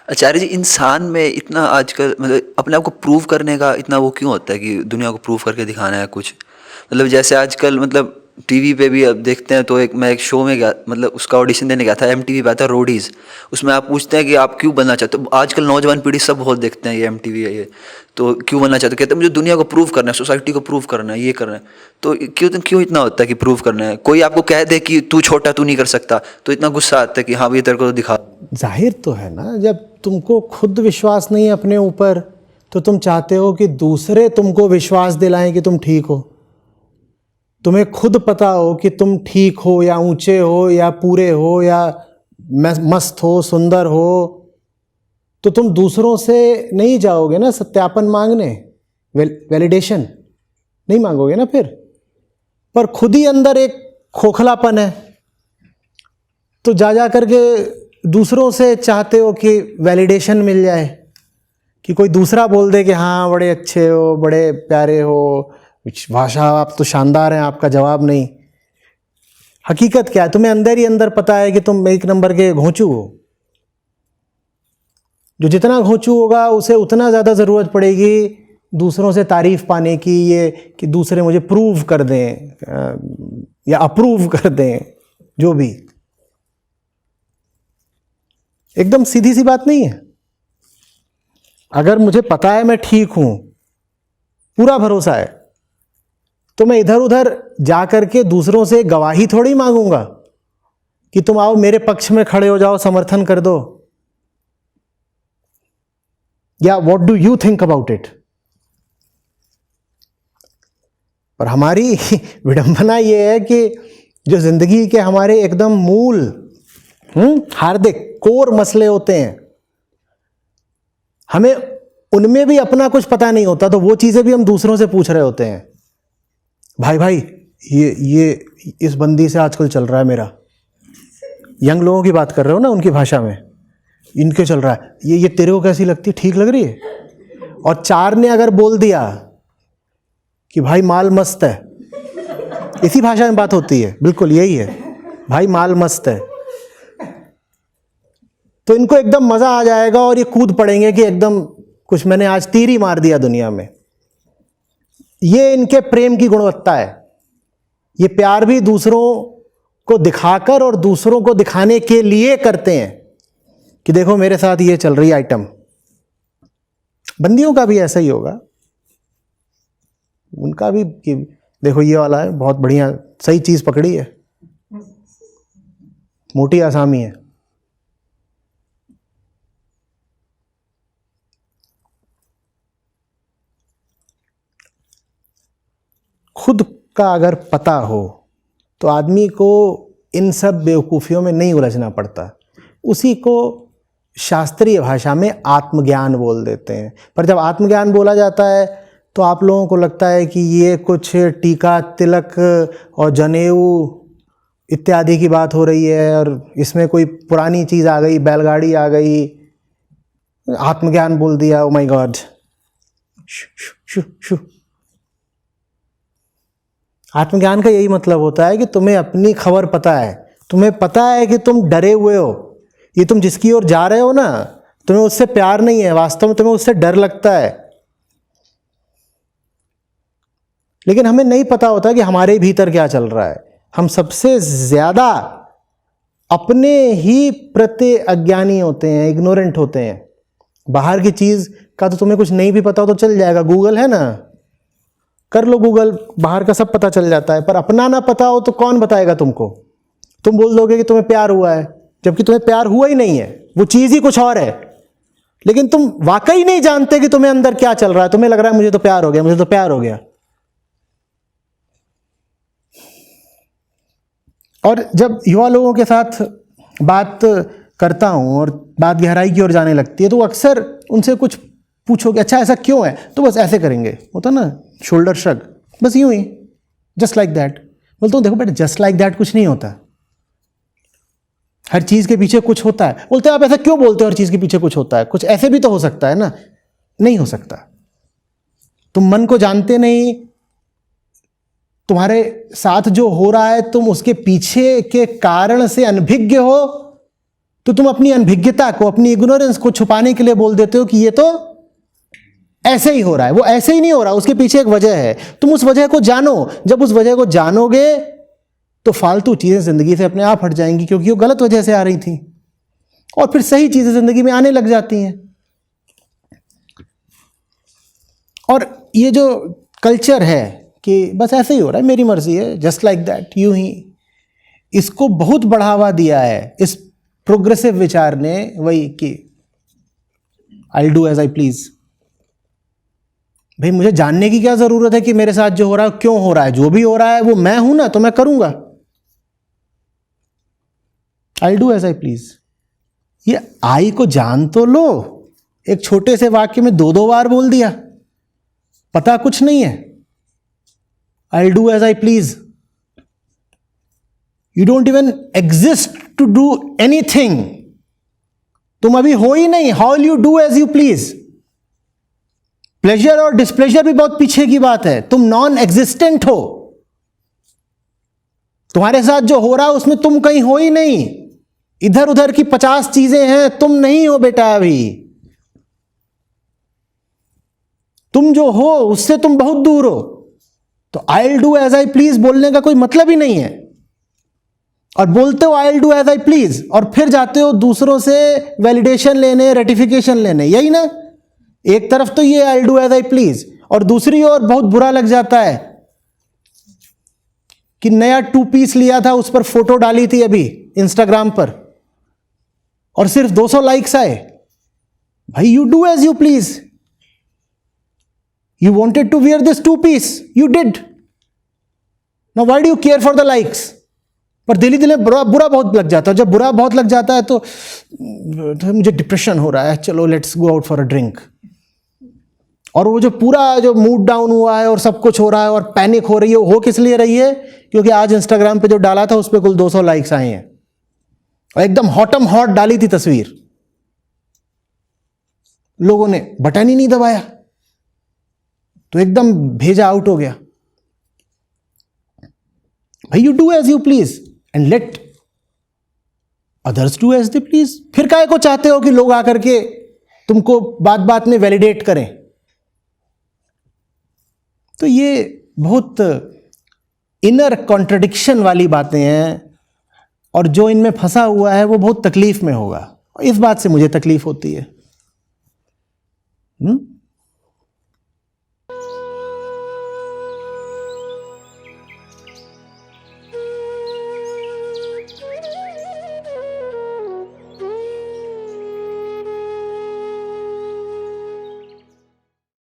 आचार्य जी, इंसान में इतना आजकल मतलब अपने आप को प्रूव करने का इतना वो क्यों होता है कि दुनिया को प्रूव करके दिखाना है कुछ? मतलब जैसे आजकल मतलब टीवी पे भी अब देखते हैं, तो मैं एक शो में गया, मतलब उसका ऑडिशन देने गया था, एमटीवी पे आता है रोडीज। उसमें आप पूछते हैं कि आप क्यों बनना चाहते हो। आजकल नौजवान पीढ़ी सब बहुत देखते हैं ये एमटीवी है ये, तो क्यों बनना चाहते हो, कहते हैं मुझे दुनिया को प्रूव करना है, सोसाइटी को प्रूव करना है, ये करना है। तो क्यों इतना होता है कि प्रूव करना है? कोई आपको कह दे कि तू छोटा, तू नहीं कर सकता, तो इतना गुस्सा आता है कि हाँ भाई तेरे को तो दिखा। जाहिर तो है ना, जब तुमको खुद विश्वास नहीं है अपने ऊपर, तो तुम चाहते हो कि दूसरे तुमको विश्वास दिलाएं कि तुम ठीक हो। तुम्हें खुद पता हो कि तुम ठीक हो या ऊंचे हो या पूरे हो या मस्त हो, सुंदर हो, तो तुम दूसरों से नहीं जाओगे ना सत्यापन मांगने, वैलिडेशन नहीं मांगोगे ना फिर। पर खुद ही अंदर एक खोखलापन है, तो जा करके दूसरों से चाहते हो कि वैलिडेशन मिल जाए, कि कोई दूसरा बोल दे कि हाँ बड़े अच्छे हो, बड़े प्यारे हो, भाषा आप तो शानदार हैं, आपका जवाब नहीं। हकीकत क्या है? तुम्हें अंदर ही अंदर पता है कि तुम एक नंबर के घोंचू हो। जो जितना घोंचू होगा उसे उतना ज़्यादा ज़रूरत पड़ेगी दूसरों से तारीफ पाने की, ये कि दूसरे मुझे प्रूव कर दें या अप्रूव कर दें, जो भी। एकदम सीधी सी बात नहीं है। अगर मुझे पता है मैं ठीक हूं, पूरा भरोसा है, तो मैं इधर उधर जा करके दूसरों से गवाही थोड़ी मांगूंगा कि तुम आओ मेरे पक्ष में खड़े हो जाओ, समर्थन कर दो, या what do you think about it. पर हमारी विडंबना यह है कि जो जिंदगी के हमारे एकदम मूल हार्दिक कोर मसले होते हैं, हमें उनमें भी अपना कुछ पता नहीं होता, तो वो चीजें भी हम दूसरों से पूछ रहे होते हैं। भाई ये इस बंदी से आजकल चल रहा है मेरा, यंग लोगों की बात कर रहे हो ना, उनकी भाषा में, इनके चल रहा है, ये तेरे को कैसी लगती है, ठीक लग रही है? और चार ने अगर बोल दिया कि भाई माल मस्त है, इसी भाषा में बात होती है, बिल्कुल यही है, भाई माल मस्त है, तो इनको एकदम मजा आ जाएगा और ये कूद पड़ेंगे कि एकदम कुछ मैंने आज तीर ही मार दिया दुनिया में। ये इनके प्रेम की गुणवत्ता है। ये प्यार भी दूसरों को दिखाकर और दूसरों को दिखाने के लिए करते हैं कि देखो मेरे साथ ये चल रही आइटम। बंदियों का भी ऐसा ही होगा, उनका भी कि देखो ये वाला है, बहुत बढ़िया सही चीज पकड़ी है, मोटी आसामी है। खुद का अगर पता हो तो आदमी को इन सब बेवकूफ़ियों में नहीं उलझना पड़ता। उसी को शास्त्रीय भाषा में आत्मज्ञान बोल देते हैं। पर जब आत्मज्ञान बोला जाता है तो आप लोगों को लगता है कि ये कुछ टीका तिलक और जनेऊ इत्यादि की बात हो रही है, और इसमें कोई पुरानी चीज़ आ गई, बैलगाड़ी आ गई, आत्मज्ञान बोल दिया, ओ माय गॉड। आत्मज्ञान का यही मतलब होता है कि तुम्हें अपनी खबर पता है, तुम्हें पता है कि तुम डरे हुए हो, ये तुम जिसकी ओर जा रहे हो ना, तुम्हें उससे प्यार नहीं है, वास्तव में तुम्हें उससे डर लगता है। लेकिन हमें नहीं पता होता कि हमारे भीतर क्या चल रहा है। हम सबसे ज्यादा अपने ही प्रति अज्ञानी होते हैं, इग्नोरेंट होते हैं। बाहर की चीज का तो तुम्हें कुछ नहीं भी पता हो तो चल जाएगा, गूगल है ना, कर लो गूगल, बाहर का सब पता चल जाता है। पर अपना ना पता हो तो कौन बताएगा तुमको? तुम बोल दोगे कि तुम्हें प्यार हुआ है, जबकि तुम्हें प्यार हुआ ही नहीं है, वो चीज ही कुछ और है। लेकिन तुम वाकई नहीं जानते कि तुम्हें अंदर क्या चल रहा है। तुम्हें लग रहा है मुझे तो प्यार हो गया, मुझे तो प्यार हो गया। और जब युवा लोगों के साथ बात करता हूं और बात गहराई की ओर जाने लगती है, तो अक्सर उनसे कुछ पूछोगे, अच्छा ऐसा क्यों है, तो बस ऐसे करेंगे, होता ना, शोल्डर श्रग, बस यूं ही, जस्ट लाइक दैट। बोलता हूं देखो बेटा, जस्ट लाइक दैट कुछ नहीं होता, हर चीज के पीछे कुछ होता है। बोलते हैं आप ऐसा क्यों बोलते हो, हर चीज के पीछे कुछ होता है, कुछ ऐसे भी तो हो सकता है ना। नहीं हो सकता। तुम मन को जानते नहीं, तुम्हारे साथ जो हो रहा है तुम उसके पीछे के कारण से अनभिज्ञ हो, तो तुम अपनी अनभिज्ञता को, अपनी इग्नोरेंस को छुपाने के लिए बोल देते हो कि ये तो ऐसे ही हो रहा है। वो ऐसे ही नहीं हो रहा, उसके पीछे एक वजह है। तुम उस वजह को जानो। जब उस वजह को जानोगे तो फालतू चीजें जिंदगी से अपने आप हट जाएंगी, क्योंकि वो गलत वजह से आ रही थी, और फिर सही चीजें जिंदगी में आने लग जाती हैं। और ये जो कल्चर है कि बस ऐसे ही हो रहा है, मेरी मर्जी है, जस्ट लाइक दैट, यूं ही, इसको बहुत बढ़ावा दिया है इस प्रोग्रेसिव विचार ने। वही कि I do as I please. भाई मुझे जानने की क्या जरूरत है कि मेरे साथ जो हो रहा है क्यों हो रहा है? जो भी हो रहा है वो मैं हूं ना, तो मैं करूंगा। I do as I please. ये आई को जान तो लो। एक छोटे से वाक्य में दो दो बार बोल दिया, पता कुछ नहीं है। I do as I please. You don't even exist to do anything. तुम अभी हो ही नहीं। How will you do as you please? Pleasure और डिस्प्लेजर भी बहुत पीछे की बात है। तुम नॉन एग्जिस्टेंट हो। तुम्हारे साथ जो हो रहा है उसमें तुम कहीं हो ही नहीं। इधर उधर की 50 चीजें हैं, तुम नहीं हो बेटा अभी। तुम जो हो उससे तुम बहुत दूर हो। तो I will do as I please बोलने का कोई मतलब ही नहीं है। और बोलते हो I will do as I please, और फिर जाते हो दूसरों से वैलिडेशन लेने, रेटिफिकेशन लेने। यही ना, एक तरफ तो ये I will do as I please, और दूसरी ओर बहुत बुरा लग जाता है कि नया 2 पीस लिया था, उस पर फोटो डाली थी अभी इंस्टाग्राम पर, और सिर्फ 200 लाइक्स आए। भाई you do as you please. You wanted to wear this 2 piece, you did. Now why do you care for the likes? पर दिली दिल में बुरा बहुत लग जाता है। जब बुरा बहुत लग जाता है तो मुझे डिप्रेशन हो रहा है, चलो let's go out for a drink. और वो जो पूरा जो मूड डाउन हुआ है और सब कुछ हो रहा है और पैनिक हो रही है, हो किस लिए रही है? क्योंकि आज इंस्टाग्राम पे जो डाला था उस पर कुल 200 लाइक्स आए हैं, और एकदम हॉटम हॉट डाली थी तस्वीर। लोगों ने बटन ही नहीं दबाया, तो एकदम भेजा आउट हो गया। भाई you do as you please and let others do as they please. फिर काहे को चाहते हो कि लोग आकर के तुमको बात बात में वैलिडेट करें? तो ये बहुत इनर कॉन्ट्रडिक्शन वाली बातें हैं, और जो इनमें फंसा हुआ है वो बहुत तकलीफ में होगा। इस बात से मुझे तकलीफ होती है।